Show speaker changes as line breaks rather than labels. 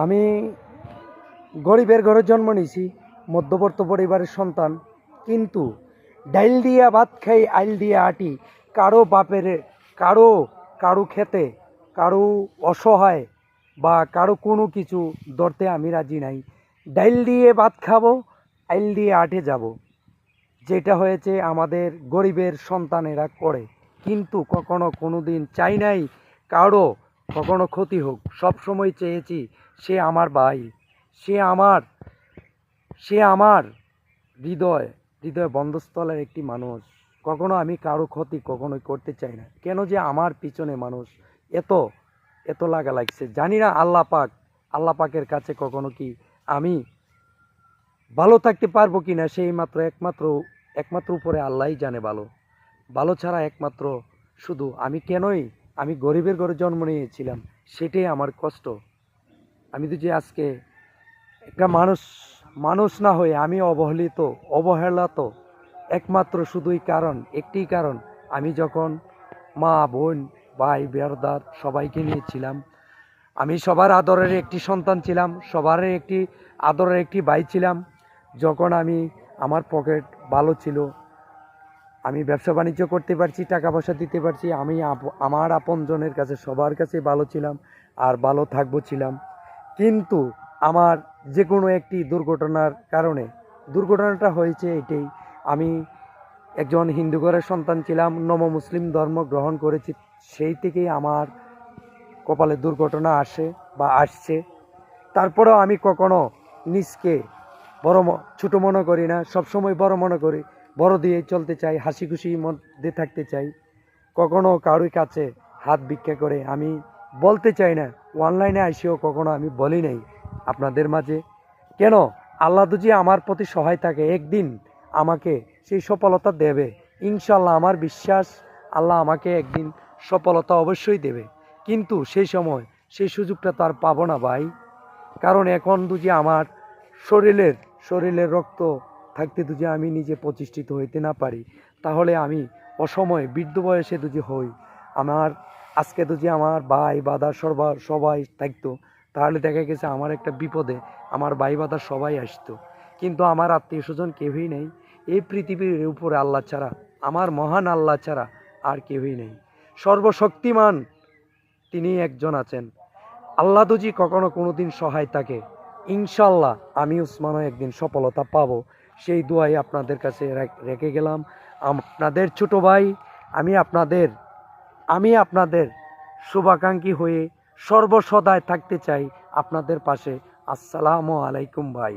আমি গরিবের ঘরে জন্ম নিয়েছি, মধ্যবর্ত পরিবারের সন্তান। কিন্তু ডাইল দিয়া ভাত খাই, আইল দিয়া আটি। কারো বাপের, কারো কারো খেতে, কারো অসহায় বা কারো কোনো কিছু ধরতে আমি রাজি নাই। ডাইল দিয়ে ভাত খাবো, আইল দিয়ে আটে যাব, যেটা হয়েছে আমাদের গরিবের সন্তানেরা করে। কিন্তু কখনো কোনো দিন চাই নাই কারো কখনো ক্ষতি হোক। সব সময় চেয়েছি সে আমার ভাই, সে আমার সে আমার হৃদয় হৃদয় বন্ধস্থলের একটি মানুষ। কখনো আমি কারো ক্ষতি কখনোই করতে চাই না। কেন যে আমার পিছনে মানুষ এত এত লাগা লাগছে জানি না। আল্লাহ পাকের কাছে কখনো কি আমি ভালো থাকতে পারবো কি না, সেই মাত্র একমাত্র উপরে আল্লাহই জানে। ভালো ছাড়া একমাত্র শুধু আমি গরিবের ঘরে জন্ম নিয়েছিলাম, সেটাই আমার কষ্ট। আমি তো যে আজকে একটা মানুষ না হয়ে আমি অবহেলিত একমাত্র একটি কারণ, আমি যখন মা বোন ভাই বেরদার সবাইকে নিয়েছিলাম। আমি সবার আদরের একটি সন্তান ছিলাম, সবার একটি আদরের একটি ভাই ছিলাম। যখন আমার পকেট ভালো ছিল, আমি ব্যবসা বাণিজ্য করতে পারছি, টাকা পয়সা দিতে পারছি, আমি আমার আপনজনের কাছে সবার কাছে ভালো ছিলাম আর ভালো থাকবো ছিলাম। কিন্তু আমার যে কোনো একটি দুর্ঘটনার কারণে, দুর্ঘটনাটা হয়েছে এটাই, আমি একজন হিন্দু ঘরের সন্তান ছিলাম, মুসলিম ধর্ম গ্রহণ করেছি। সেই থেকেই আমার কপালে দুর্ঘটনা আসছে। তারপরেও আমি কখনো নিজকে ছোট মনে করি না, সবসময় বড় মনে করি। বড় দিয়ে চলতে চাই, হাসি খুশির মধ্যে থাকতে চাই। কখনো কারোর কাছে হাত ভিক্ষা করে আমি বলতে চাই না। অনলাইনে আসেও কখনো আমি বলি নাই আপনাদের মাঝে। কেন? আল্লাহ যদি আমার প্রতি সহায় থাকে, একদিন আমাকে সেই সফলতা দেবে ইনশাল্লাহ। আমার বিশ্বাস আল্লাহ আমাকে একদিন সফলতা অবশ্যই দেবে। কিন্তু সেই সময় সেই সুযোগটা তো আর পাবো না ভাই। কারণ এখন যদি আমার শরীরের রক্ত থাকতে যদি আমি নিজে প্রতিষ্ঠিত হইতে না পারি, তাহলে আমি অসময়ে বৃদ্ধ বয়সে যদি হই, আজকে যদি আমার ভাই বাদার সবাই থাকতো, তাহলে দেখা গেছে আমার একটা বিপদে আমার ভাই বাদার সবাই আসতো। কিন্তু আমার আত্মীয় স্বজন কেউই নেই এই পৃথিবীর উপরে আল্লাহ ছাড়া, আমার মহান আল্লাহ ছাড়া আর কেউই নেই। সর্বশক্তিমান তিনি একজন আছেন। আল্লাহ যদি কখনো কোনো দিন সহায় থাকে, ইনশাল্লাহ আমি উসমানও একদিন সফলতা পাবো। সেই দোয়াই আপনাদের কাছে রেখে গেলাম। আপনাদের ছোট ভাই, আমি আপনাদের শুভাকাঙ্ক্ষী হয়ে সর্বসদায় থাকতে চাই আপনাদের পাশে। আসসালামু আলাইকুম ভাই।